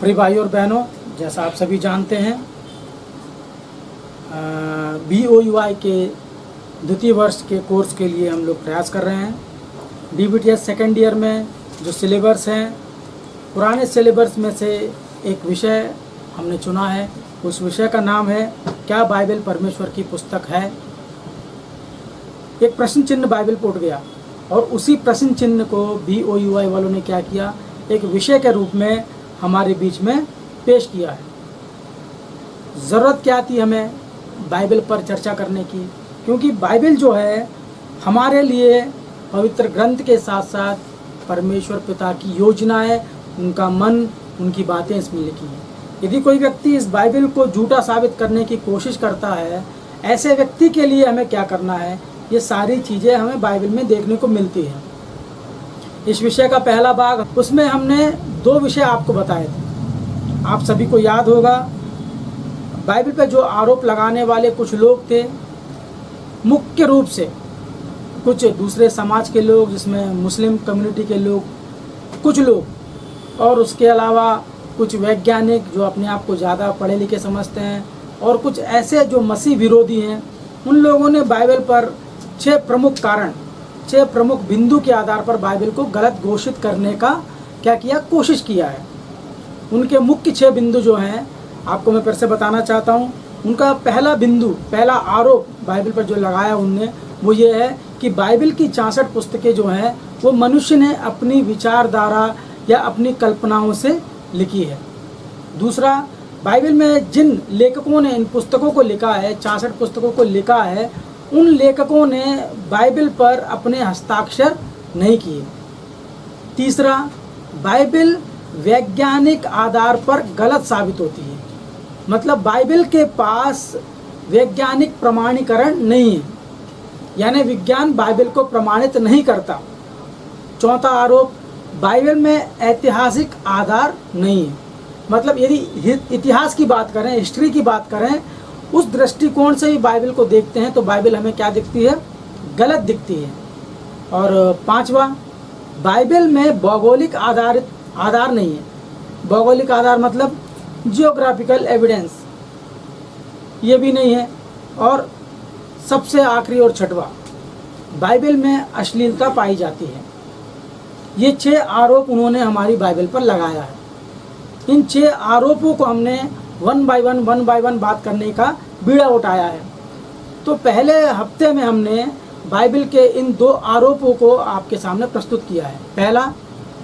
प्रिय भाई और बहनों, जैसा आप सभी जानते हैं BOUI के द्वितीय वर्ष के कोर्स के लिए हम लोग प्रयास कर रहे हैं। DBTS सेकेंड ईयर में जो सिलेबस हैं, पुराने सिलेबस में से एक विषय हमने चुना है। उस विषय का नाम है क्या बाइबल परमेश्वर की पुस्तक है। एक प्रश्न चिन्ह बाइबल पर उठ गया और उसी प्रश्न चिन्ह को BOUI वालों ने क्या किया, एक विषय के रूप में हमारे बीच में पेश किया है। ज़रूरत क्या थी हमें बाइबल पर चर्चा करने की, क्योंकि बाइबल जो है हमारे लिए पवित्र ग्रंथ के साथ साथ परमेश्वर पिता की योजना है, उनका मन, उनकी बातें इसमें लिखी हैं। यदि कोई व्यक्ति इस बाइबल को झूठा साबित करने की कोशिश करता है, ऐसे व्यक्ति के लिए हमें क्या करना है, ये सारी चीज़ें हमें बाइबल में देखने को मिलती हैं। इस विषय का पहला भाग, उसमें हमने 2 विषय आपको बताए थे। आप सभी को याद होगा, बाइबल पे जो आरोप लगाने वाले कुछ लोग थे, मुख्य रूप से कुछ दूसरे समाज के लोग, जिसमें मुस्लिम कम्युनिटी के लोग, कुछ लोग, और उसके अलावा कुछ वैज्ञानिक जो अपने आप को ज़्यादा पढ़े लिखे समझते हैं, और कुछ ऐसे जो मसीह विरोधी हैं। उन लोगों ने बाइबल पर 6 प्रमुख कारण, 6 प्रमुख बिंदु के आधार पर बाइबल को गलत घोषित करने का क्या किया, कोशिश किया है। उनके मुख्य 6 बिंदु जो हैं, आपको मैं फिर से बताना चाहता हूँ। उनका पहला बिंदु, पहला आरोप बाइबल पर जो लगाया उनने, वो ये है कि बाइबल की 64 पुस्तकें जो हैं वो मनुष्य ने अपनी विचारधारा या अपनी कल्पनाओं से लिखी है। दूसरा, बाइबल में जिन लेखकों ने इन पुस्तकों को लिखा है, 64 पुस्तकों को लिखा है, उन लेखकों ने बाइबल पर अपने हस्ताक्षर नहीं किए। तीसरा, बाइबल वैज्ञानिक आधार पर गलत साबित होती है, मतलब बाइबल के पास वैज्ञानिक प्रमाणीकरण नहीं है, यानी विज्ञान बाइबल को प्रमाणित नहीं करता। चौथा आरोप, बाइबल में ऐतिहासिक आधार नहीं है, मतलब यदि इतिहास की बात करें, हिस्ट्री की बात करें, उस दृष्टिकोण से ही बाइबल को देखते हैं तो बाइबल हमें क्या दिखती है, गलत दिखती है। और पांचवा, बाइबल में भौगोलिक आधार नहीं है। भौगोलिक आधार मतलब जियोग्राफिकल एविडेंस, ये भी नहीं है। और सबसे आखिरी और छठवा, बाइबल में अश्लीलता पाई जाती है। ये 6 आरोप उन्होंने हमारी बाइबल पर लगाया है। इन 6 आरोपों को हमने वन बाय वन बात करने का बीड़ा उठाया है। तो पहले हफ्ते में हमने बाइबल के इन 2 आरोपों को आपके सामने प्रस्तुत किया है। पहला,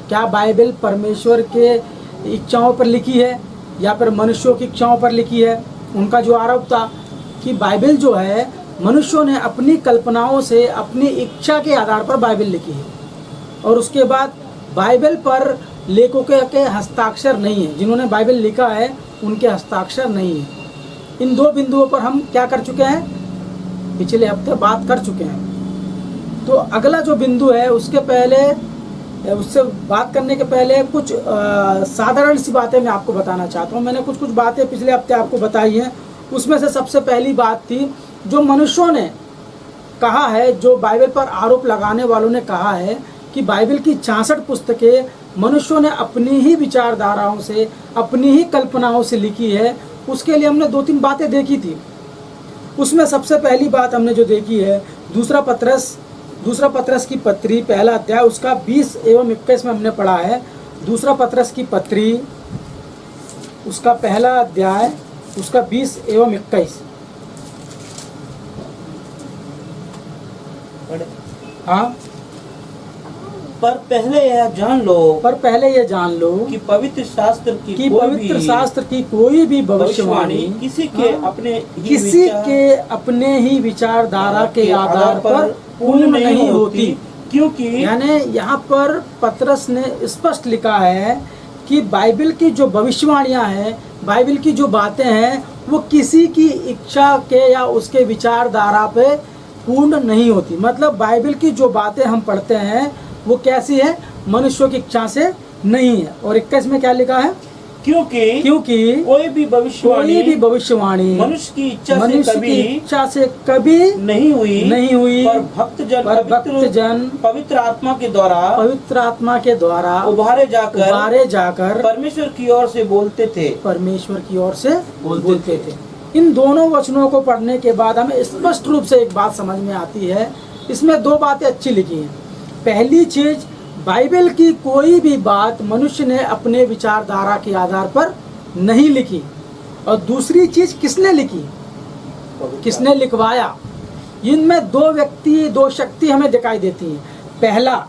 क्या बाइबल परमेश्वर के इच्छाओं पर लिखी है या फिर मनुष्यों की इच्छाओं पर लिखी है। उनका जो आरोप था कि बाइबल जो है मनुष्यों ने अपनी कल्पनाओं से, अपनी इच्छा के आधार पर बाइबल लिखी है। और उसके बाद बाइबल पर लेखकों के हस्ताक्षर नहीं है, जिन्होंने बाइबल लिखा है उनके हस्ताक्षर नहीं है। इन 2 बिंदुओं पर हम क्या कर चुके हैं, पिछले हफ्ते बात कर चुके हैं। तो अगला जो बिंदु है, उससे बात करने के पहले कुछ साधारण सी बातें मैं आपको बताना चाहता हूँ। मैंने कुछ बातें पिछले हफ्ते आपको बताई हैं। उसमें से सबसे पहली बात थी, जो मनुष्यों ने कहा है, जो बाइबल पर आरोप लगाने वालों ने कहा है कि बाइबल की 66 पुस्तकें मनुष्यों ने अपनी ही विचारधाराओं से, अपनी ही कल्पनाओं से लिखी है। उसके लिए हमने 2-3 बातें देखी थी। उसमें सबसे पहली बात हमने जो देखी है, दूसरा पत्रस की पत्री, पहला अध्याय, उसका 20 एवं 21 में हमने पढ़ा है। दूसरा पत्रस की पत्री, उसका पहला अध्याय, उसका 20 एवं 21। हाँ, पर पहले यह जान लो कि पवित्र शास्त्र की कोई भी भविष्यवाणी किसी के अपने ही विचारधारा के आधार पर पूर्ण नहीं होती। क्योंकि यानी यहाँ पर पतरस ने स्पष्ट लिखा है कि बाइबल की जो भविष्यवाणियाँ हैं, बाइबल की जो बातें हैं, वो किसी की इच्छा के या उसके विचारधारा पे पूर्ण नहीं होती। मतलब बाइबल की जो बातें हम पढ़ते हैं वो कैसी है, मनुष्यों की इच्छा से नहीं है। और 21 में क्या लिखा है, क्योंकि कोई भी भविष्यवाणी मनुष्य की इच्छा से कभी नहीं हुई, पर भक्तजन पवित्र आत्मा के द्वारा उभारे जाकर परमेश्वर की ओर से बोलते थे। इन दोनों वचनों को पढ़ने के बाद हमें स्पष्ट रूप से एक बात समझ में आती है। इसमें दो बातें अच्छी लिखी हैं। पहली चीज, बाइबल की कोई भी बात मनुष्य ने अपने विचारधारा के आधार पर नहीं लिखी। और दूसरी चीज, किसने लिखी, किसने लिखवाया। इनमें दो शक्ति हमें दिखाई देती हैं। पहला,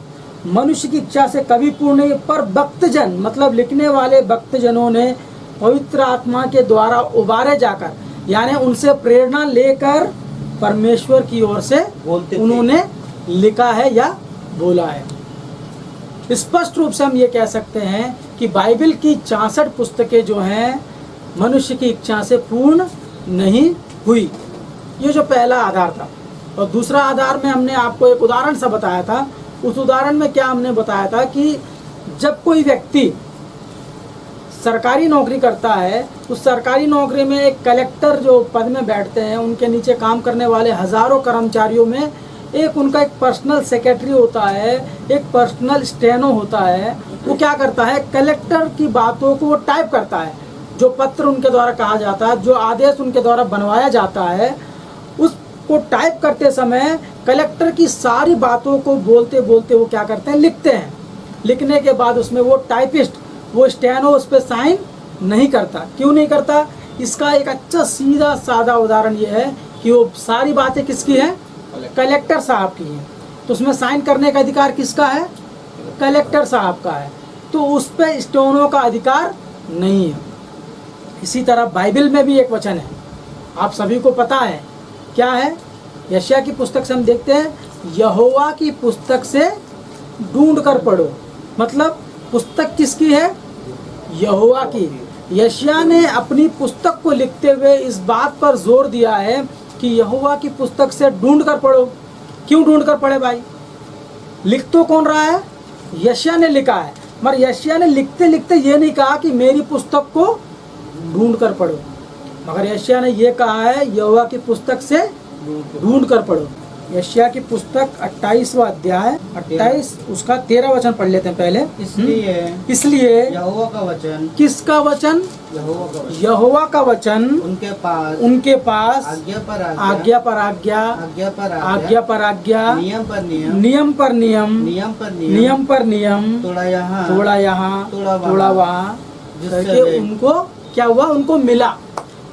मनुष्य की इच्छा से कभी पूर्ण नहीं, पर भक्तजन मतलब लिखने वाले भक्तजनों ने पवित्र आत्मा के द्वारा उबारे जाकर, यानी उनसे प्रेरणा लेकर परमेश्वर की ओर से उन्होंने लिखा है या बोला है। स्पष्ट रूप से हम ये कह सकते हैं कि बाइबल की 66 पुस्तकें जो हैं मनुष्य की इच्छा से पूर्ण नहीं हुई। ये जो पहला आधार था। और दूसरा आधार में हमने आपको एक उदाहरण सा बताया था। उस उदाहरण में क्या हमने बताया था कि जब कोई व्यक्ति सरकारी नौकरी करता है, उस सरकारी नौकरी में एक कलेक्टर जो पद में बैठते हैं, उनके नीचे काम करने वाले हजारों कर्मचारियों में एक उनका एक पर्सनल सेक्रेटरी होता है, एक पर्सनल स्टेनो होता है। वो क्या करता है, कलेक्टर की बातों को वो टाइप करता है। जो पत्र उनके द्वारा कहा जाता है, जो आदेश उनके द्वारा बनवाया जाता है, उसको टाइप करते समय कलेक्टर की सारी बातों को बोलते बोलते वो क्या करते हैं, लिखते हैं। लिखने के बाद उसमें वो टाइपिस्ट, वो स्टेनो उस पर साइन नहीं करता। क्यों नहीं करता? इसका एक अच्छा सीधा सादा उदाहरण ये है कि वो सारी बातें किसकी हैं, कलेक्टर साहब की हैं। तो उसमें साइन करने का अधिकार किसका है, कलेक्टर साहब का है। तो उस पर स्टेनो का अधिकार नहीं है। इसी तरह बाइबल में भी एक वचन है, आप सभी को पता है, क्या है? यशायाह की पुस्तक से हम देखते हैं, यहोवा की पुस्तक से ढूंढ कर पढ़ो। मतलब पुस्तक किसकी है, यहोवा की। यशायाह ने अपनी पुस्तक को लिखते हुए इस बात पर जोर दिया है कि यहोवा की पुस्तक से ढूंढ कर पढ़ो। क्यों ढूंढ कर पढ़े भाई? लिख तो कौन रहा है, यशायाह ने लिखा है। मगर यशायाह ने लिखते लिखते ये नहीं कहा कि मेरी पुस्तक को ढूंढ कर पढ़ो, मगर यशायाह ने ये कहा है यहोवा की पुस्तक से ढूंढ कर पढ़ो। यशायाह की पुस्तक 28वां अध्याय 28 उसका 13 वचन पढ़ लेते हैं पहले। इसलिए यहोवा का वचन, किसका वचन? यहोवा का वचन उनके पास आज्ञा पर आज्ञा, नियम पर नियम, थोड़ा यहाँ थोड़ा वहाँ करके उनको क्या हुआ, उनको मिला।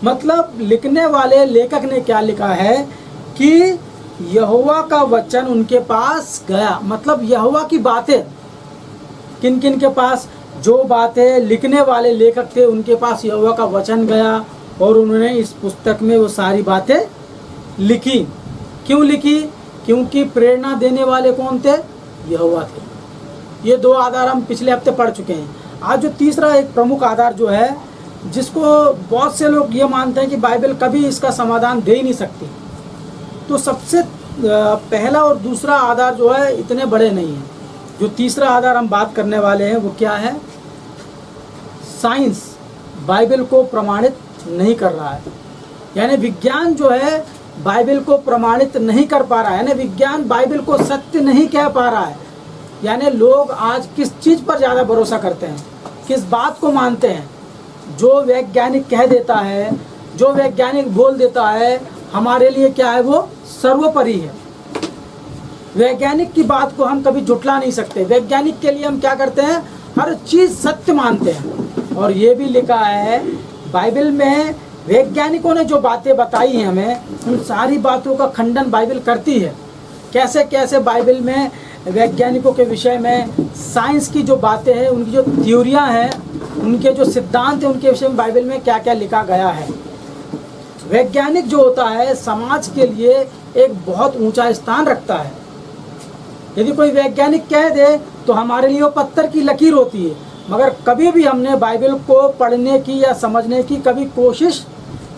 मतलब लिखने वाले लेखक ने क्या लिखा है कि यहोवा का वचन उनके पास गया। मतलब यहोवा की बातें किन किन के पास, जो बातें लिखने वाले लेखक थे उनके पास यहोवा का वचन गया और उन्होंने इस पुस्तक में वो सारी बातें लिखी। क्यों लिखी? क्योंकि प्रेरणा देने वाले कौन थे, यहोवा थे। ये दो आधार हम पिछले हफ्ते पढ़ चुके हैं। आज जो तीसरा एक प्रमुख आधार जो है, जिसको बहुत से लोग ये मानते हैं कि बाइबल कभी इसका समाधान दे ही नहीं सकती। तो सबसे पहला और दूसरा आधार जो है इतने बड़े नहीं हैं। जो तीसरा आधार हम बात करने वाले हैं वो क्या है? साइंस बाइबल को प्रमाणित नहीं कर रहा है। यानी विज्ञान जो है बाइबल को प्रमाणित नहीं कर पा रहा है, यानी विज्ञान बाइबल को सत्य नहीं कह पा रहा है। यानी लोग आज किस चीज़ पर ज़्यादा भरोसा करते हैं, किस बात को मानते हैं? जो वैज्ञानिक कह देता है, जो वैज्ञानिक बोल देता है, हमारे लिए क्या है, वो सर्वोपरि है। वैज्ञानिक की बात को हम कभी झुठला नहीं सकते। वैज्ञानिक के लिए हम क्या करते हैं, हर चीज़ सत्य मानते हैं। और ये भी लिखा है बाइबल में, वैज्ञानिकों ने जो बातें बताई हैं हमें, उन सारी बातों का खंडन बाइबल करती है। कैसे कैसे बाइबल में वैज्ञानिकों के विषय में, साइंस की जो बातें हैं, उनकी जो थ्योरियाँ हैं, उनके जो सिद्धांत हैं, उनके विषय में बाइबल में क्या क्या लिखा गया है। वैज्ञानिक जो होता है समाज के लिए एक बहुत ऊंचा स्थान रखता है। यदि कोई वैज्ञानिक कह दे तो हमारे लिए वो पत्थर की लकीर होती है। मगर कभी भी हमने बाइबल को पढ़ने की या समझने की कभी कोशिश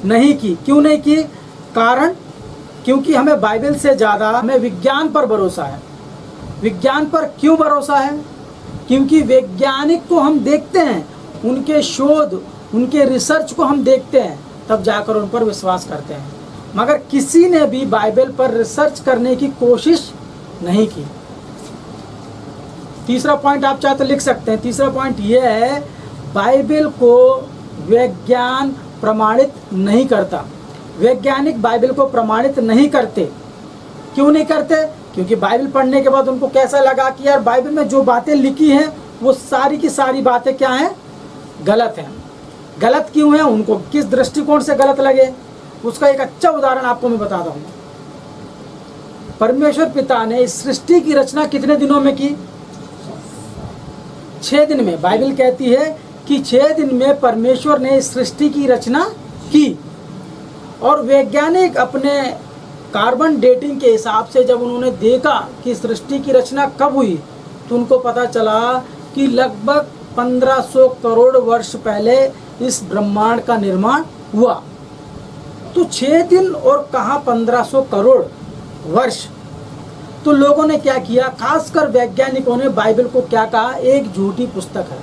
नहीं की। क्यों नहीं की? कारण क्योंकि हमें बाइबल से ज़्यादा हमें विज्ञान पर भरोसा है। विज्ञान पर क्यों भरोसा है? क्योंकि वैज्ञानिक को हम देखते हैं उनके शोध, उनके रिसर्च को हम देखते हैं, तब जाकर उन पर विश्वास करते हैं। मगर किसी ने भी बाइबल पर रिसर्च करने की कोशिश नहीं की। तीसरा पॉइंट आप चाहे तो लिख सकते हैं। तीसरा पॉइंट यह है, बाइबल को विज्ञान प्रमाणित नहीं करता। वैज्ञानिक बाइबल को प्रमाणित नहीं करते। क्यों नहीं करते? क्योंकि बाइबल पढ़ने के बाद उनको कैसा लगा कि यार बाइबल में जो बातें लिखी हैं वो सारी की सारी बातें क्या हैं? गलत हैं। गलत क्यों है? उनको किस दृष्टिकोण से गलत लगे, उसका एक अच्छा उदाहरण आपको मैं बताता हूँ। परमेश्वर पिता ने इस सृष्टि की रचना कितने दिनों में की? 6 दिन में। बाइबल कहती है कि 6 दिन में परमेश्वर ने इस सृष्टि की रचना की। और वैज्ञानिक अपने कार्बन डेटिंग के हिसाब से जब उन्होंने देखा कि सृष्टि की रचना कब हुई, तो उनको पता चला कि लगभग 1500 करोड़ वर्ष पहले इस ब्रह्मांड का निर्माण हुआ। तो 6 दिन और कहाँ 1500 करोड़ वर्ष। तो लोगों ने क्या किया, खासकर वैज्ञानिकों ने बाइबल को क्या कहा? एक झूठी पुस्तक है।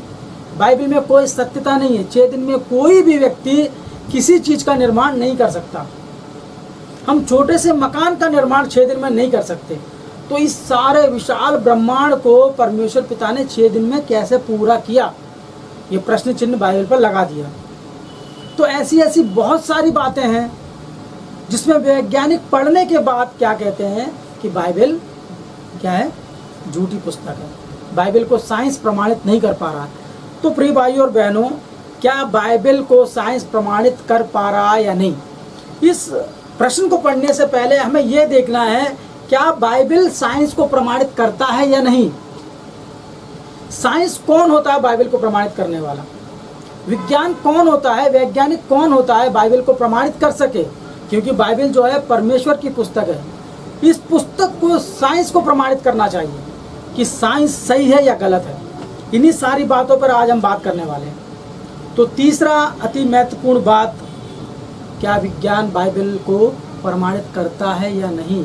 बाइबल में कोई सत्यता नहीं है। 6 दिन में कोई भी व्यक्ति किसी चीज़ का निर्माण नहीं कर सकता। हम छोटे से मकान का निर्माण 6 दिन में नहीं कर सकते। तो इस सारे विशाल ब्रह्मांड को परमेश्वर पिता ने 6 दिन में कैसे पूरा किया, ये प्रश्न चिन्ह बाइबल पर लगा दिया। तो ऐसी ऐसी बहुत सारी बातें हैं जिसमें वैज्ञानिक पढ़ने के बाद क्या कहते हैं कि बाइबल क्या है? झूठी पुस्तक है। बाइबल को साइंस प्रमाणित नहीं कर पा रहा। तो प्रिय भाइयों और बहनों, क्या बाइबल को साइंस प्रमाणित कर पा रहा है या नहीं? इस प्रश्न को पढ़ने से पहले हमें यह देखना है, क्या बाइबल साइंस को प्रमाणित करता है या नहीं? साइंस कौन होता है बाइबल को प्रमाणित करने वाला? विज्ञान कौन होता है, वैज्ञानिक कौन होता है बाइबल को प्रमाणित कर सके? क्योंकि बाइबल जो है परमेश्वर की पुस्तक है। इस पुस्तक को साइंस को प्रमाणित करना चाहिए कि साइंस सही है या गलत है। इन्हीं सारी बातों पर आज हम बात करने वाले हैं। तो तीसरा अति महत्वपूर्ण बात, क्या विज्ञान बाइबल को प्रमाणित करता है या नहीं?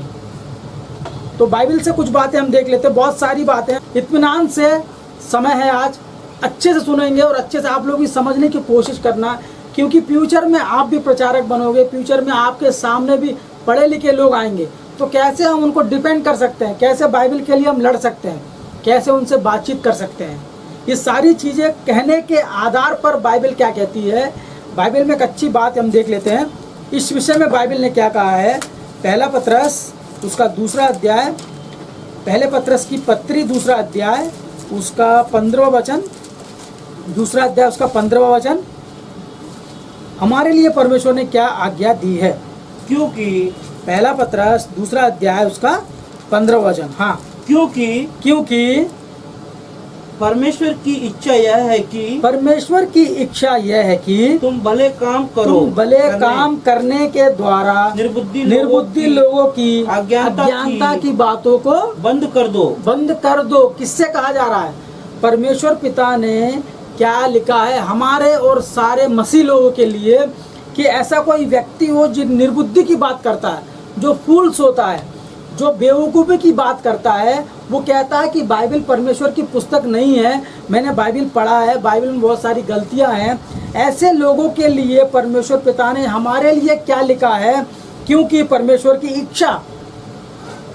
तो बाइबल से कुछ बातें हम देख लेते हैं। बहुत सारी बातें, इत्मीनान से समय है आज, अच्छे से सुनेंगे और अच्छे से आप लोग भी समझने की कोशिश करना, क्योंकि फ्यूचर में आप भी प्रचारक बनोगे। फ्यूचर में आपके सामने भी पढ़े लिखे लोग आएंगे, तो कैसे हम उनको डिपेंड कर सकते हैं, कैसे बाइबल के लिए हम लड़ सकते हैं, कैसे उनसे बातचीत कर सकते हैं। ये सारी चीज़ें कहने के आधार पर बाइबल क्या कहती है। बाइबल में एक अच्छी बात हम देख लेते हैं। इस विषय में बाइबल ने क्या कहा है। पहला पत्रस उसका 2रा अध्याय, पहले पत्रस की पत्री 2रा अध्याय उसका 15वां वचन, 2रा अध्याय उसका 15वां वचन, हमारे लिए परमेश्वर ने क्या आज्ञा दी है। क्योंकि पहला पत्रस 2रा अध्याय उसका 15वां वचन, हाँ, क्योंकि परमेश्वर की इच्छा यह है कि तुम भले काम करो, भले काम करने के द्वारा निर्बुद्धि लोगों की अज्ञानता की बातों को बंद कर दो। किससे कहा जा रहा है? परमेश्वर पिता ने क्या लिखा है हमारे और सारे मसीह लोगों के लिए, कि ऐसा कोई व्यक्ति हो जो निर्बुद्धि की बात करता है, जो फूल्स होता है, जो बेवकूफ़ी की बात करता है, वो कहता है कि बाइबल परमेश्वर की पुस्तक नहीं है, मैंने बाइबल पढ़ा है, बाइबल में बहुत सारी गलतियां हैं। ऐसे लोगों के लिए परमेश्वर पिता ने हमारे लिए क्या लिखा है? क्योंकि परमेश्वर की इच्छा,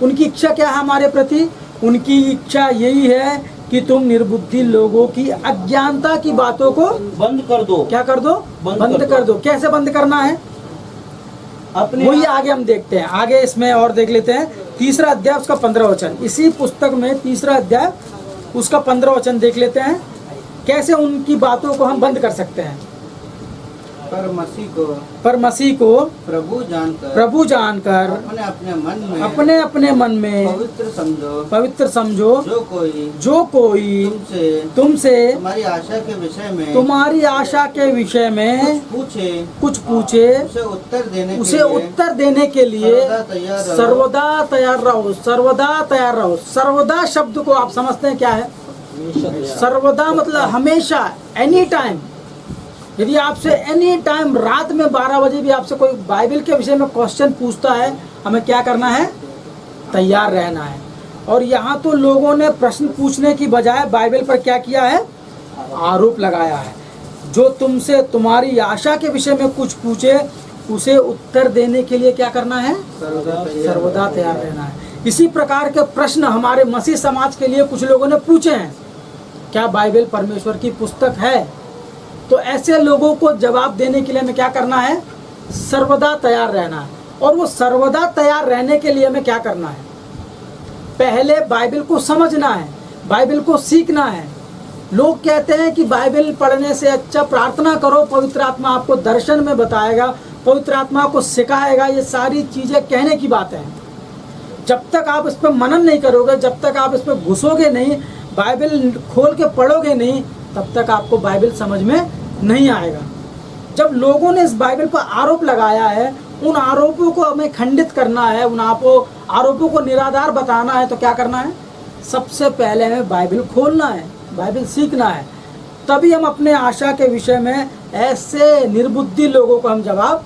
उनकी इच्छा क्या है हमारे प्रति? उनकी इच्छा यही है कि तुम निर्बुद्धि लोगों की अज्ञानता की बातों को बंद कर दो। क्या कर दो? बंद कर दो। कैसे बंद करना है? वही आगे हम देखते हैं। आगे इसमें और देख लेते हैं। 3रा अध्याय उसका 15वां वचन, इसी पुस्तक में 3रा अध्याय उसका 15वां वचन देख लेते हैं, कैसे उनकी बातों को हम बंद कर सकते हैं। पर मसीह को प्रभु जानकर अपने अपने मन में पवित्र समझो, जो कोई तुमसे तुम्हारी आशा के विषय में कुछ पूछे, उसे उत्तर देने के लिए सर्वदा तैयार रहो। सर्वदा शब्द को आप समझते हैं क्या है? सर्वदा मतलब हमेशा, एनी टाइम। यदि आपसे एनी टाइम रात में 12 बजे भी आपसे कोई बाइबल के विषय में क्वेश्चन पूछता है, हमें क्या करना है? तैयार रहना है। और यहाँ तो लोगों ने प्रश्न पूछने की बजाय बाइबल पर क्या किया है? आरोप लगाया है। जो तुमसे तुम्हारी आशा के विषय में कुछ पूछे उसे उत्तर देने के लिए क्या करना है? सर्वदा तैयार रहना है। इसी प्रकार के प्रश्न हमारे मसीह समाज के लिए कुछ लोगों ने पूछे हैं। क्या बाइबल परमेश्वर की पुस्तक है? तो ऐसे लोगों को जवाब देने के लिए हमें क्या करना है? सर्वदा तैयार रहना है। और वो सर्वदा तैयार रहने के लिए हमें क्या करना है? पहले बाइबल को समझना है, बाइबल को सीखना है। लोग कहते हैं कि बाइबल पढ़ने से अच्छा प्रार्थना करो, पवित्र आत्मा आपको दर्शन में बताएगा, पवित्र आत्मा को सिखाएगा। ये सारी चीज़ें कहने की बात है। जब तक आप इस पर मनन नहीं करोगे, जब तक आप इस पर घुसोगे नहीं, बाइबल खोल के पढ़ोगे नहीं, तब तक आपको बाइबल समझ में नहीं आएगा। जब लोगों ने इस बाइबल पर आरोप लगाया है, उन आरोपों को हमें खंडित करना है, उन आरोपों को निराधार बताना है, तो क्या करना है? सबसे पहले हमें बाइबल खोलना है, बाइबल सीखना है। तभी हम अपने आशा के विषय में ऐसे निर्बुद्धि लोगों को हम जवाब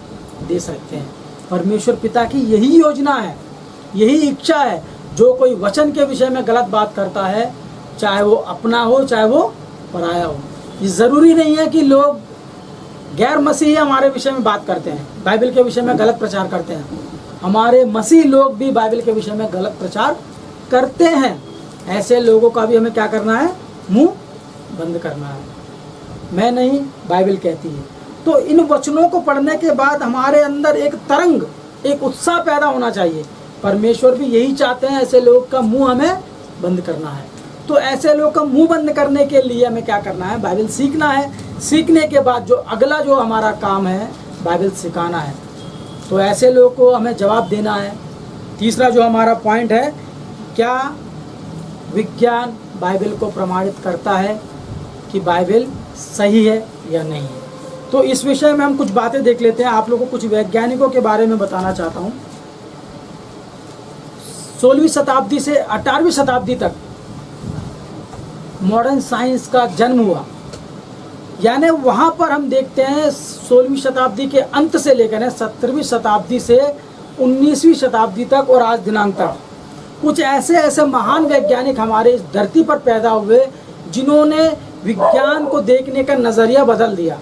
दे सकते हैं। परमेश्वर पिता की यही योजना है, यही इच्छा है। जो कोई वचन के विषय में गलत बात करता है, चाहे वो अपना हो चाहे वो पराया हो, ये ज़रूरी नहीं है कि लोग गैर मसीही हमारे विषय में बात करते हैं, बाइबल के विषय में गलत प्रचार करते हैं। हमारे मसीह लोग भी बाइबल के विषय में गलत प्रचार करते हैं। ऐसे लोगों का भी हमें क्या करना है? मुंह बंद करना है। मैं नहीं, बाइबल कहती है। तो इन वचनों को पढ़ने के बाद हमारे अंदर एक तरंग, एक उत्साह पैदा होना चाहिए। परमेश्वर भी यही चाहते हैं, ऐसे लोग का मुंह हमें बंद करना है। तो ऐसे लोग का मुंह बंद करने के लिए हमें क्या करना है? बाइबल सीखना है। सीखने के बाद जो अगला जो हमारा काम है, बाइबल सिखाना है। तो ऐसे लोग को हमें जवाब देना है। तीसरा जो हमारा पॉइंट है, क्या विज्ञान बाइबल को प्रमाणित करता है कि बाइबल सही है या नहीं है? तो इस विषय में हम कुछ बातें देख लेते हैं। आप लोगों को कुछ वैज्ञानिकों के बारे में बताना चाहता हूँ। 16वीं शताब्दी से 18वीं शताब्दी तक मॉडर्न साइंस का जन्म हुआ। यानी वहाँ पर हम देखते हैं 16वीं शताब्दी के अंत से लेकर 17वीं शताब्दी से 19वीं शताब्दी तक और आज दिनांक तक कुछ ऐसे महान वैज्ञानिक हमारे इस धरती पर पैदा हुए जिन्होंने विज्ञान को देखने का नज़रिया बदल दिया।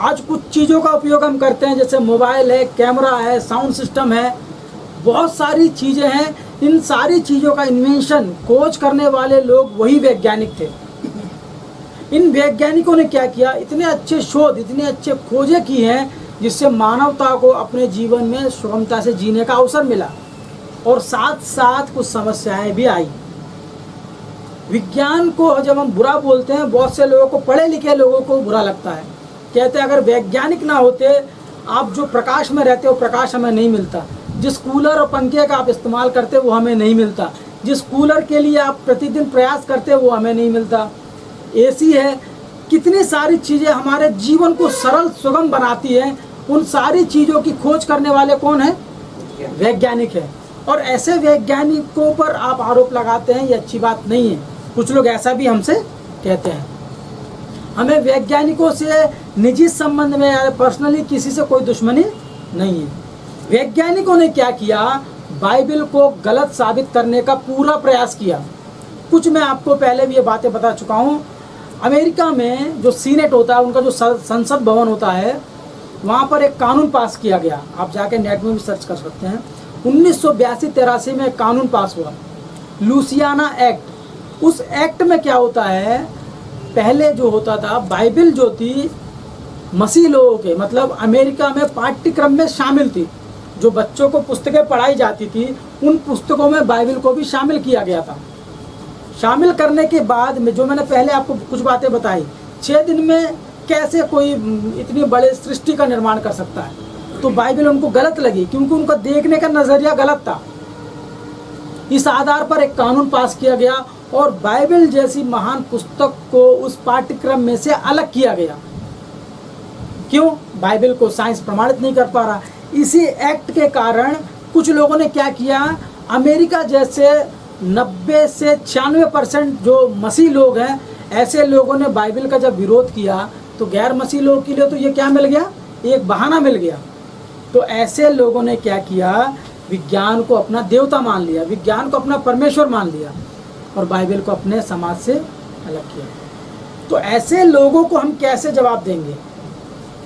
आज कुछ चीज़ों का उपयोग हम करते हैं, जैसे मोबाइल है, कैमरा है, साउंड सिस्टम है, बहुत सारी चीज़ें हैं। इन सारी चीज़ों का इन्वेंशन, खोज करने वाले लोग वही वैज्ञानिक थे। इन वैज्ञानिकों ने क्या किया? इतने अच्छे शोध, इतने अच्छे खोजें की हैं जिससे मानवता को अपने जीवन में सुगमता से जीने का अवसर मिला और साथ साथ कुछ समस्याएं भी आई। विज्ञान को जब हम बुरा बोलते हैं, बहुत से लोगों को, पढ़े लिखे लोगों को बुरा लगता है। कहते हैं अगर वैज्ञानिक ना होते, आप जो प्रकाश में रहते हो प्रकाश हमें नहीं मिलता, जिस कूलर और पंखे का आप इस्तेमाल करते हो वो हमें नहीं मिलता, जिस कूलर के लिए आप प्रतिदिन प्रयास करते हो वो हमें नहीं मिलता, एसी है, कितनी सारी चीज़ें हमारे जीवन को सरल सुगम बनाती हैं। उन सारी चीज़ों की खोज करने वाले कौन है? वैज्ञानिक है। और ऐसे वैज्ञानिकों पर आप आरोप लगाते हैं, ये अच्छी बात नहीं है। कुछ लोग ऐसा भी हमसे कहते हैं। हमें वैज्ञानिकों से निजी संबंध में या पर्सनली किसी से कोई दुश्मनी नहीं है। वैज्ञानिकों ने क्या किया? बाइबल को गलत साबित करने का पूरा प्रयास किया। कुछ मैं आपको पहले भी ये बातें बता चुका हूँ। अमेरिका में जो सीनेट होता है, उनका जो संसद भवन होता है, वहाँ पर एक कानून पास किया गया। आप जाके नेट में भी सर्च कर सकते हैं। 1982-83 में एक कानून पास हुआ, लुसियाना एक्ट। उस एक्ट में क्या होता है? पहले जो होता था, बाइबल जो थी मसीह लोगों के, मतलब अमेरिका में पाठ्यक्रम में शामिल थी। जो बच्चों को पुस्तकें पढ़ाई जाती थी, उन पुस्तकों में बाइबल को भी शामिल किया गया था। शामिल करने के बाद में, जो मैंने पहले आपको कुछ बातें बताई, 6 दिन में कैसे कोई इतनी बड़े सृष्टि का निर्माण कर सकता है, तो बाइबल उनको गलत लगी, क्योंकि उनका देखने का नज़रिया गलत था। इस आधार पर एक कानून पास किया गया और बाइबल जैसी महान पुस्तक को उस पाठ्यक्रम में से अलग किया गया। क्यों? बाइबल को साइंस प्रमाणित नहीं कर पा रहा। इसी एक्ट के कारण कुछ लोगों ने क्या किया? अमेरिका जैसे 90 से 96% जो मसीह लोग हैं, ऐसे लोगों ने बाइबल का जब विरोध किया, तो गैर मसीह लोगों के लिए तो ये क्या मिल गया? एक बहाना मिल गया। तो ऐसे लोगों ने क्या किया? विज्ञान को अपना देवता मान लिया, विज्ञान को अपना परमेश्वर मान लिया और बाइबल को अपने समाज से अलग किया। तो ऐसे लोगों को हम कैसे जवाब देंगे?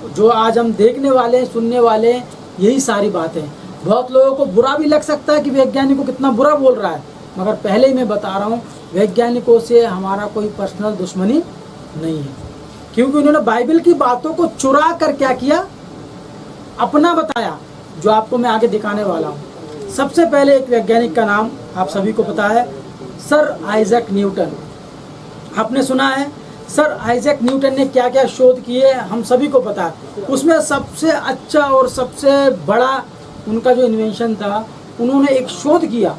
जो आज हम देखने वाले हैं, सुनने वाले हैं, यही सारी बातें हैं। बहुत लोगों को बुरा भी लग सकता है कि वैज्ञानिकों कितना बुरा बोल रहा है, मगर पहले ही मैं बता रहा हूँ, वैज्ञानिकों से हमारा कोई पर्सनल दुश्मनी नहीं है, क्योंकि उन्होंने बाइबल की बातों को चुरा कर क्या किया, अपना बताया, जो आपको मैं आगे दिखाने वाला हूँ। सबसे पहले एक वैज्ञानिक का नाम आप सभी को पता है, सर आइजैक न्यूटन। आपने सुना है सर आइजैक न्यूटन ने क्या क्या शोध किए, हम सभी को पता है। उसमें सबसे अच्छा और सबसे बड़ा उनका जो इन्वेंशन था, उन्होंने एक शोध किया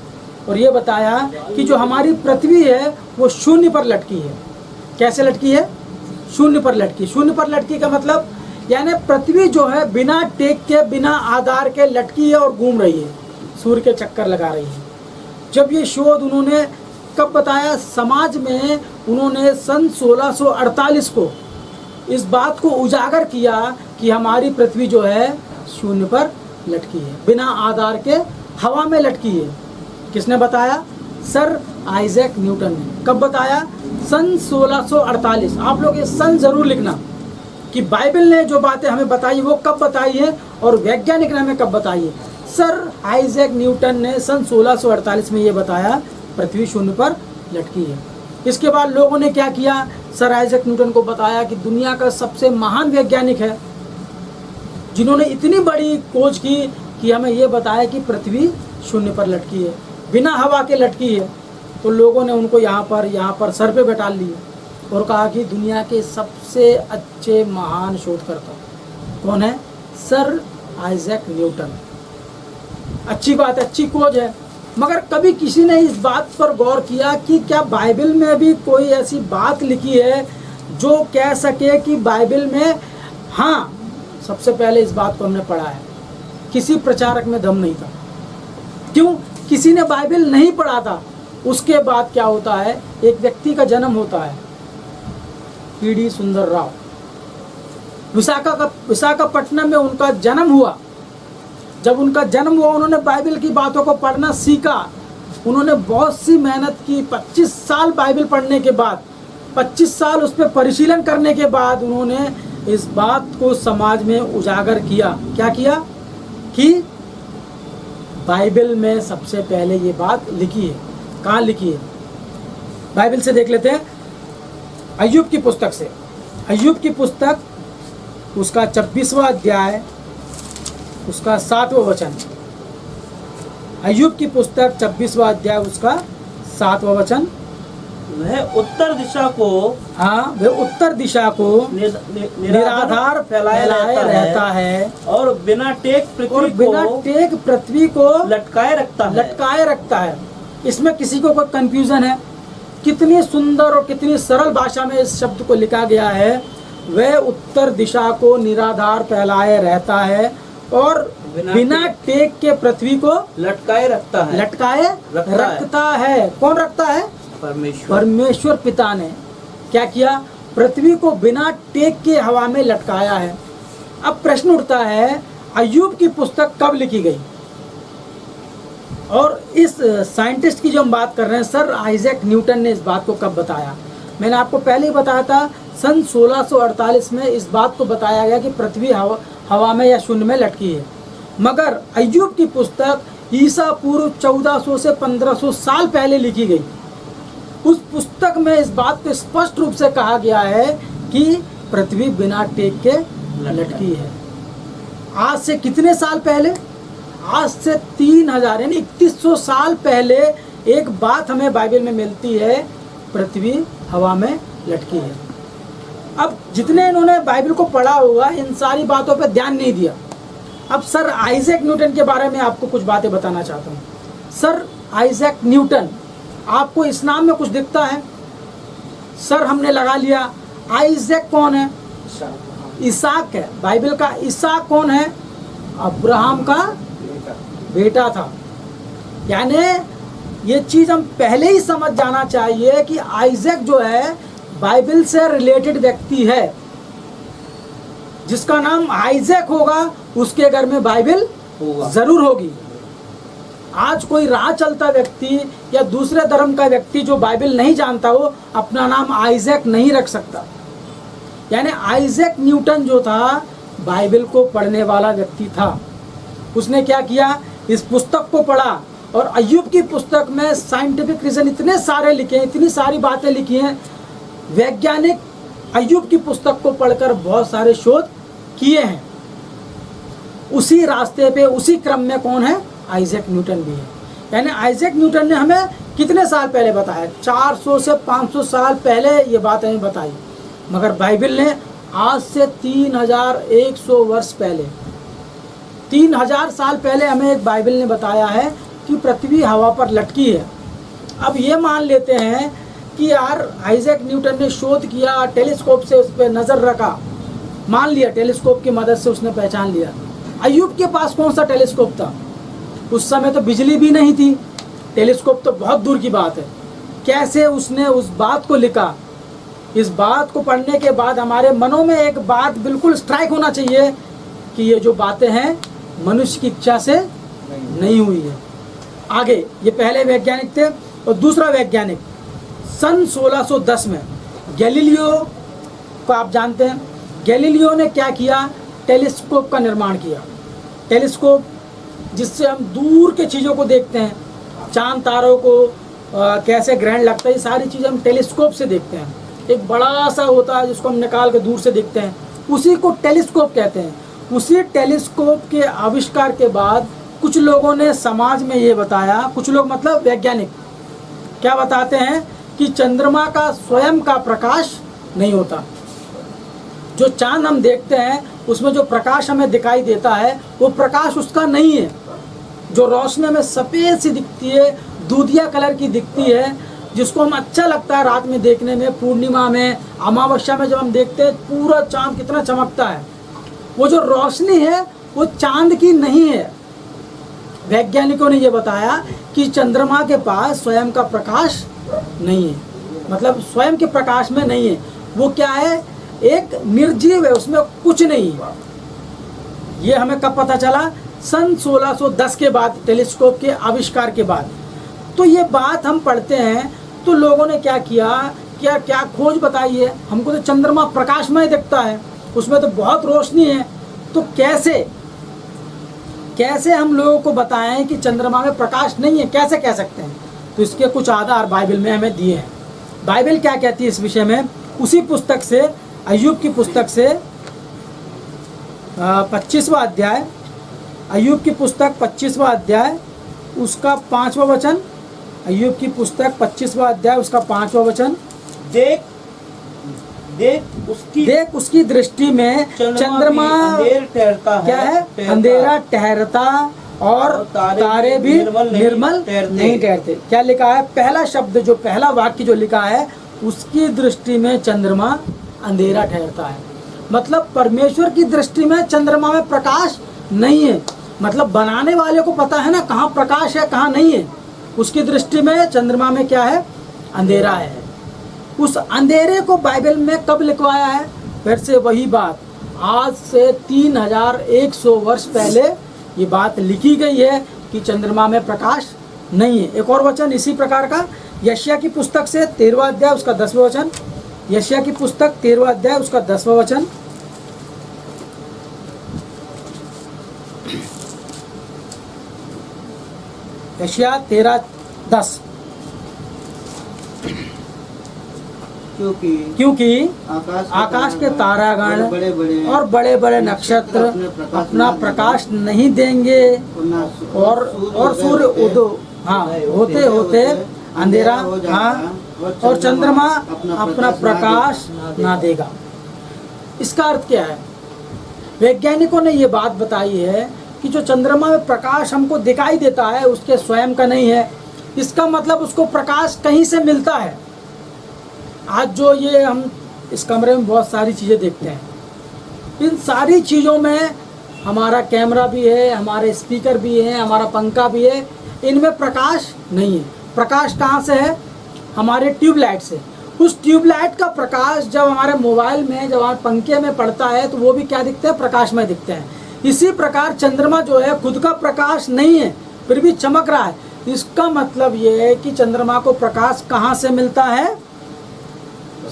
और ये बताया कि जो हमारी पृथ्वी है वो शून्य पर लटकी है। कैसे लटकी है? शून्य पर लटकी। शून्य पर लटकी का मतलब यानी पृथ्वी जो है बिना टेक के, बिना आधार के लटकी है और घूम रही है, सूर्य के चक्कर लगा रही है। जब ये शोध उन्होंने कब बताया समाज में, उन्होंने सन 1648 को इस बात को उजागर किया कि हमारी पृथ्वी जो है शून्य पर लटकी है, बिना आधार के हवा में लटकी है। किसने बताया? सर आइजैक न्यूटन ने। कब बताया? सन 1648। आप लोग ये सन जरूर लिखना कि बाइबल ने जो बातें हमें बताई वो कब बताई है और वैज्ञानिक ने हमें कब बताई है। सर आइजैक न्यूटन ने सन 1648 में ये बताया पृथ्वी शून्य पर लटकी है। इसके बाद लोगों ने क्या किया? सर आइजैक न्यूटन को बताया कि दुनिया का सबसे महान वैज्ञानिक है जिन्होंने इतनी बड़ी खोज की कि हमें ये बताया कि पृथ्वी शून्य पर लटकी है, बिना हवा के लटकी है। तो लोगों ने उनको यहाँ पर सर पे बैठा लिए और कहा कि दुनिया के सबसे अच्छे महान शोधकर्ता कौन है? Sir Isaac Newton. अच्छी बात है, अच्छी खोज है, मगर कभी किसी ने इस बात पर गौर किया कि क्या बाइबल में भी कोई ऐसी बात लिखी है जो कह सके कि बाइबल में, हाँ, सबसे पहले इस बात को हमने पढ़ा है, किसी प्रचारक में दम नहीं था। क्यों? किसी ने बाइबल नहीं पढ़ा था। उसके बाद क्या होता है? एक व्यक्ति का जन्म होता है, पीडी सुंदर राव। विशाखापट्टनम में उनका जन्म हुआ। जब उनका जन्म हुआ, उन्होंने बाइबल की बातों को पढ़ना सीखा। उन्होंने बहुत सी मेहनत की। 25 साल बाइबल पढ़ने के बाद, 25 साल उस पर परिशीलन करने के बाद उन्होंने इस बात को समाज में उजागर किया। क्या किया? कि बाइबल में सबसे पहले ये बात लिखी है। कहाँ लिखी है? बाइबल से देख लेते हैं, अय्यूब की पुस्तक से। अय्यूब की पुस्तक, उसका 26वां अध्याय, उसका 7वां वचन। अय्यूब की पुस्तक 26वां अध्याय, उसका 7वां वचन। वह उत्तर दिशा को, हाँ, वह उत्तर दिशा को निराधार फैलाए रहता है और बिना टेक पृथ्वी को लटकाए रखता है। इसमें किसी को कोई कंफ्यूजन है? कितनी सुंदर और कितनी सरल भाषा में इस शब्द को लिखा गया है। वह उत्तर दिशा को निराधार फैलाए रहता है और बिना टेक के पृथ्वी को लटकाए रखता है। कौन रखता है? परमेश्वर पिता ने क्या किया? पृथ्वी को बिना टेक के हवा में लटकाया है। अब प्रश्न उठता है, अय्यूब की पुस्तक कब लिखी गई? और इस साइंटिस्ट की जो हम बात कर रहे हैं, सर आइजैक न्यूटन ने इस बात को कब बताया? मैंने आपको पहले ही बताया था, सन 1648 में इस बात को बताया गया कि पृथ्वी हवा में या शून्य में लटकी है। मगर अय्यूब की पुस्तक ईसा पूर्व 1400 से 1500 साल पहले लिखी गई। उस पुस्तक में इस बात को स्पष्ट रूप से कहा गया है कि पृथ्वी बिना टेक के लटकी है। आज से कितने साल पहले? आज से 3000 यानी 3100 साल पहले एक बात हमें बाइबल में मिलती है, पृथ्वी हवा में लटकी है। अब जितने इन्होंने बाइबल को पढ़ा होगा, इन सारी बातों पर ध्यान नहीं दिया। अब सर आइजैक न्यूटन के बारे में आपको कुछ बातें बताना चाहता हूँ। सर आइजैक न्यूटन, आपको इस नाम में कुछ दिखता है? सर हमने लगा लिया, आइजैक कौन है? इसाक है। बाइबल का इसाक कौन है? अब्राहम का बेटा था। यानी ये चीज हम पहले ही समझ जाना चाहिए कि आइजैक जो है बाइबल से रिलेटेड व्यक्ति है। जिसका नाम आइजैक होगा उसके घर में बाइबल जरूर होगी। आज कोई राह चलता व्यक्ति या दूसरे धर्म का व्यक्ति जो बाइबल नहीं जानता हो अपना नाम आइजैक नहीं रख सकता। यानी आइजैक न्यूटन जो था बाइबल को पढ़ने वाला व्यक्ति था। उसने क्या किया, इस पुस्तक को पढ़ा और अय्यूब की पुस्तक में साइंटिफिक रीजन इतने सारे लिखे हैं, इतनी सारी बातें लिखी हैं। वैज्ञानिक अय्यूब की पुस्तक को पढ़कर बहुत सारे शोध किए हैं। उसी रास्ते पे उसी क्रम में कौन है, आइजैक न्यूटन भी है। यानी आइजैक न्यूटन ने हमें कितने साल पहले बताया, 400 से 500 साल पहले ये बात हमें बताई, मगर बाइबल ने आज से 3100 वर्ष पहले, 3000 साल पहले हमें एक बाइबल ने बताया है कि पृथ्वी हवा पर लटकी है। अब ये मान लेते हैं कि यार आइजैक न्यूटन ने शोध किया, टेलीस्कोप से उस पर नज़र रखा, मान लिया टेलीस्कोप की मदद से उसने पहचान लिया। अय्यूब के पास कौन सा टेलीस्कोप था, उस समय तो बिजली भी नहीं थी, टेलीस्कोप तो बहुत दूर की बात है। कैसे उसने उस बात को लिखा। इस बात को पढ़ने के बाद हमारे मनों में एक बात बिल्कुल स्ट्राइक होना चाहिए कि ये जो बातें हैं मनुष्य की इच्छा से नहीं हुई है। आगे ये पहले वैज्ञानिक थे। और दूसरा वैज्ञानिक सन 1610 में गैलीलियो को आप जानते हैं। गैलीलियो ने क्या किया, टेलीस्कोप का निर्माण किया। टेलीस्कोप जिससे हम दूर के चीज़ों को देखते हैं, चांद तारों को कैसे ग्रहण लगता है, ये सारी चीज़ें हम टेलीस्कोप से देखते हैं। एक बड़ा सा होता है जिसको हम निकाल के दूर से देखते हैं, उसी को टेलीस्कोप कहते हैं। उसी टेलीस्कोप के आविष्कार के बाद कुछ लोगों ने समाज में ये बताया, कुछ लोग मतलब वैज्ञानिक क्या बताते हैं कि चंद्रमा का स्वयं का प्रकाश नहीं होता। जो चांद हम देखते हैं उसमें जो प्रकाश हमें दिखाई देता है वो प्रकाश उसका नहीं है। जो रोशनी में सफ़ेद सी दिखती है, दूधिया कलर की दिखती है, जिसको हम अच्छा लगता है रात में देखने में, पूर्णिमा में, अमावस्या में जब हम देखते हैं पूरा चांद कितना चमकता है, वो जो रोशनी है वो चांद की नहीं है। वैज्ञानिकों ने ये बताया कि चंद्रमा के पास स्वयं का प्रकाश नहीं है, मतलब स्वयं के प्रकाश में नहीं है। वो क्या है, एक निर्जीव है, उसमें कुछ नहीं है। ये हमें कब पता चला, सन 1610 के बाद, टेलीस्कोप के आविष्कार के बाद। तो ये बात हम पढ़ते हैं तो लोगों ने क्या किया, क्या खोज बताई है, हमको तो चंद्रमा प्रकाशमय दिखता है, उसमें तो बहुत रोशनी है, तो कैसे हम लोगों को बताएं कि चंद्रमा में प्रकाश नहीं है, कैसे कह सकते हैं। तो इसके कुछ आधार बाइबल में हमें दिए हैं। बाइबल क्या कहती है इस विषय में, उसी पुस्तक से, अय्यूब की पुस्तक से 25वां अध्याय, अय्यूब की पुस्तक 25वां अध्याय उसका 5वां वचन, अय्यूब की पुस्तक 25वां अध्याय उसका 5वां वचन। देख उसकी दृष्टि में चंद्रमा क्या है, अंधेरा ठहरता और तारे भी निर्मल नहीं ठहरते। क्या लिखा है, पहला शब्द जो पहला वाक्य जो लिखा है, उसकी दृष्टि में चंद्रमा अंधेरा ठहरता है। मतलब परमेश्वर की दृष्टि में चंद्रमा में प्रकाश नहीं है। मतलब बनाने वाले को पता है ना कहाँ प्रकाश है कहाँ नहीं है। उसकी दृष्टि में चंद्रमा में क्या है, अंधेरा है। उस अंधेरे को बाइबल में कब लिखवाया है, फिर से वही बात, आज से 3100 वर्ष पहले ये बात लिखी गई है कि चंद्रमा में प्रकाश नहीं है। एक और वचन इसी प्रकार का, यशायाह की पुस्तक से 13वां अध्याय उसका 10वां वचन, यशायाह की पुस्तक 13वां अध्याय उसका 10वां वचन। यशायाह 13:10। क्योंकि आकाश के तारागण और बड़े बड़े नक्षत्र अपना प्रकाश नहीं देंगे और सूर्य उदय होते होते अंधेरा और चंद्रमा अपना प्रकाश ना देगा। इसका अर्थ क्या है, वैज्ञानिकों ने ये बात बताई है कि जो चंद्रमा में प्रकाश हमको दिखाई देता है उसके स्वयं का नहीं है। इसका मतलब उसको प्रकाश कहीं से मिलता है। आज जो ये हम इस कमरे में बहुत सारी चीज़ें देखते हैं, इन सारी चीज़ों में हमारा कैमरा भी है, हमारे स्पीकर भी हैं, हमारा पंखा भी है, इनमें प्रकाश नहीं है। प्रकाश कहाँ से है, हमारे ट्यूबलाइट से। उस ट्यूबलाइट का प्रकाश जब हमारे मोबाइल में, जब हमारे पंखे में पड़ता है तो वो भी क्या दिखते हैं, प्रकाशमय दिखते हैं। इसी प्रकार चंद्रमा जो है खुद का प्रकाश नहीं है, फिर भी चमक रहा है। इसका मतलब ये है कि चंद्रमा को प्रकाश कहाँ से मिलता है?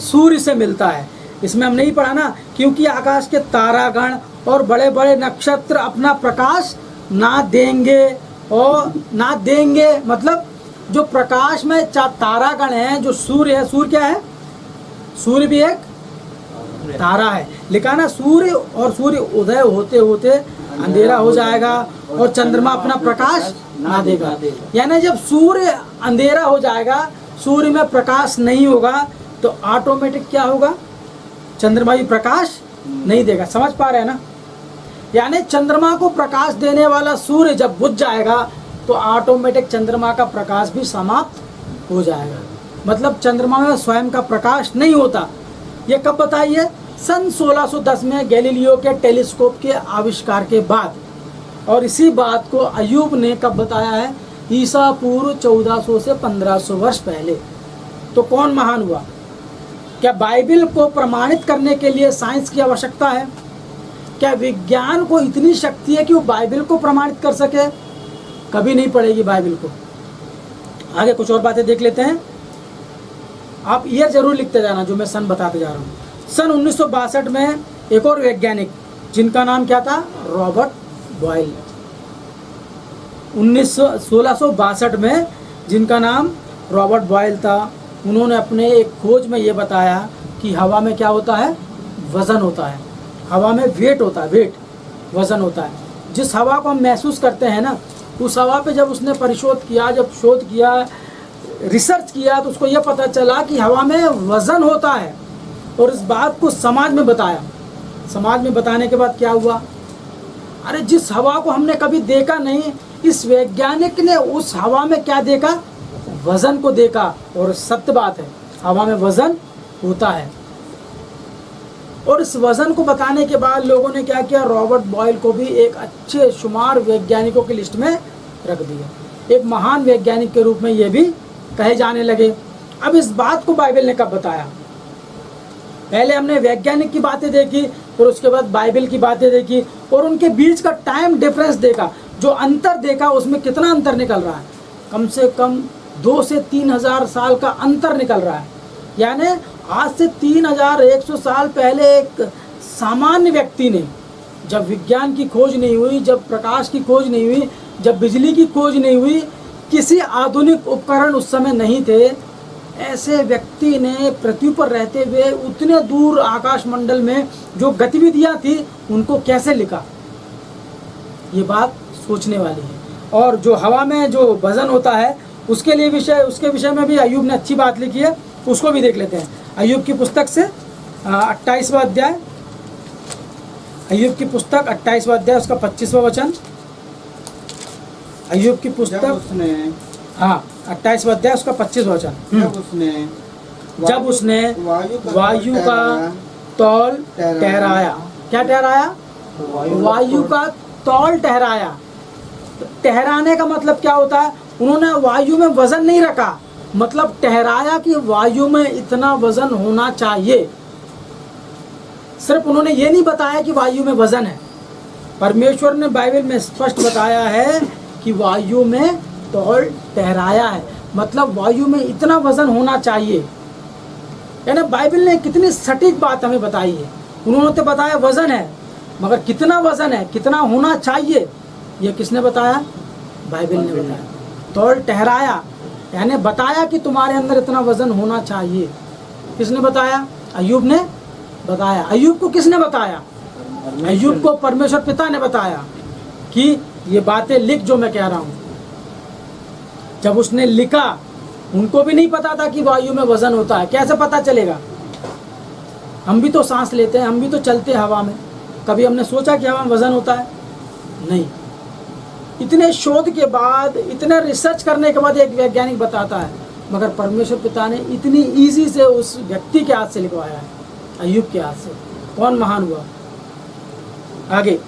सूर्य से मिलता है। इसमें हम नहीं पढ़ा ना, क्योंकि आकाश के तारागण और बड़े बड़े नक्षत्र अपना प्रकाश ना देंगे, और ना देंगे मतलब जो प्रकाश में तारागण हैं, जो सूर्य है, सूर्य क्या है? सूर्य भी एक तारा है। लिखा ना, सूर्य और सूर्य उदय होते होते अंधेरा हो जाएगा और चंद्रमा अपना प्रकाश ना देगा। यानी जब सूर्य अंधेरा हो जाएगा, सूर्य में प्रकाश नहीं होगा, तो ऑटोमेटिक क्या होगा? चंद्रमा भी प्रकाश नहीं देगा। समझ पा रहे हैं ना? यानी चंद्रमा को प्रकाश देने वाला सूर्य जब बुझ जाएगा तो ऑटोमेटिक चंद्रमा का प्रकाश भी समाप्त हो जाएगा। मतलब चंद्रमा में स्वयं का प्रकाश नहीं होता। ये कब बताइए? सन 1610 में गैलीलियो के टेलीस्कोप के आविष्कार के बाद। और इसी बात को अयूब ने कब बताया है? ईसा पूर्व 1400 से 1500 वर्ष पहले। तो कौन महान हुआ? क्या बाइबल को प्रमाणित करने के लिए साइंस की आवश्यकता है? क्या विज्ञान को इतनी शक्ति है कि वो बाइबल को प्रमाणित कर सके? कभी नहीं पड़ेगी बाइबल को। आगे कुछ और बातें देख लेते हैं। आप ईयर जरूर लिखते जाना जो मैं सन बताते जा रहा हूँ। सन 1962 में एक और वैज्ञानिक, जिनका नाम क्या था? Robert boil. 1662 में जिनका नाम रॉबर्ट बॉयल था, उन्होंने अपने एक खोज में ये बताया कि हवा में क्या होता है? वज़न होता है। हवा में वेट होता है, वेट वज़न होता है। जिस हवा को हम महसूस करते हैं ना, उस हवा पे जब उसने परिशोध किया, जब शोध किया, रिसर्च किया, तो उसको ये पता चला कि हवा में वज़न होता है। और इस बात को समाज में बताया। समाज में बताने के बाद क्या हुआ? अरे जिस हवा को हमने कभी देखा नहीं, इस वैज्ञानिक ने उस हवा में क्या देखा? वज़न को देखा। और सत्य बात है, हवा में वज़न होता है। और इस वज़न को बताने के बाद लोगों ने क्या किया? रॉबर्ट बॉयल को भी एक अच्छे शुमार वैज्ञानिकों की लिस्ट में रख दिया। एक महान वैज्ञानिक के रूप में ये भी कहे जाने लगे। अब इस बात को बाइबल ने कब बताया? पहले हमने वैज्ञानिक की बातें देखी, फिर उसके बाद बाइबल की बातें देखी, और उनके बीच का टाइम डिफरेंस देखा। जो अंतर देखा, उसमें कितना अंतर निकल रहा है? कम से कम 2 से 3,000 साल का अंतर निकल रहा है। यानी आज से 3,100 साल पहले एक सामान्य व्यक्ति ने, जब विज्ञान की खोज नहीं हुई, जब प्रकाश की खोज नहीं हुई, जब बिजली की खोज नहीं हुई, किसी आधुनिक उपकरण उस समय नहीं थे, ऐसे व्यक्ति ने पृथ्वी पर रहते हुए उतने दूर आकाश मंडल में जो गतिविधियां थी, उनको कैसे लिखा? ये बात सोचने वाली है। और जो हवा में जो वज़न होता है, उसके विषय में भी अयूब ने अच्छी बात लिखी है, उसको भी देख लेते हैं। अयूब की पुस्तक से 28वां अध्याय, अयूब की पुस्तक 28वां अध्याय, उसका 25वां वचन। अयूब की पुस्तक 28वां अध्याय, उसका 25वां वचन। जब उसने वायु का तौल ठहराया। क्या ठहराया? वायु का तौल ठहराया। ठहराने का मतलब क्या होता है? उन्होंने वायु में वजन नहीं रखा, मतलब ठहराया कि वायु में इतना वजन होना चाहिए। सिर्फ उन्होंने ये नहीं बताया कि वायु में वजन है। परमेश्वर ने बाइबल में स्पष्ट बताया है कि वायु में तौल ठहराया है, मतलब वायु में इतना वजन होना चाहिए। यानी बाइबल ने कितनी सटीक बात हमें बताई है। उन्होंने तो बताया वजन है, मगर कितना वजन है, कितना होना चाहिए, ये किसने बताया? बाइबल ने बताया। तौल ठहराया यानी बताया कि तुम्हारे अंदर इतना वजन होना चाहिए। किसने बताया? अयूब ने बताया। अयूब को किसने बताया? अयूब को परमेश्वर पिता ने बताया कि ये बातें लिख जो मैं कह रहा हूँ। जब उसने लिखा, उनको भी नहीं पता था कि वायु में वजन होता है। कैसे पता चलेगा? हम भी तो सांस लेते हैं, हम भी तो चलते हैं हवा में। कभी हमने सोचा कि हवा में वजन होता है? नहीं। इतने शोध के बाद, इतने रिसर्च करने के बाद एक वैज्ञानिक बताता है, मगर परमेश्वर पिता ने इतनी इजी से उस व्यक्ति के हाथ से लिखवाया है, अयूब के हाथ से। कौन महान हुआ? आगे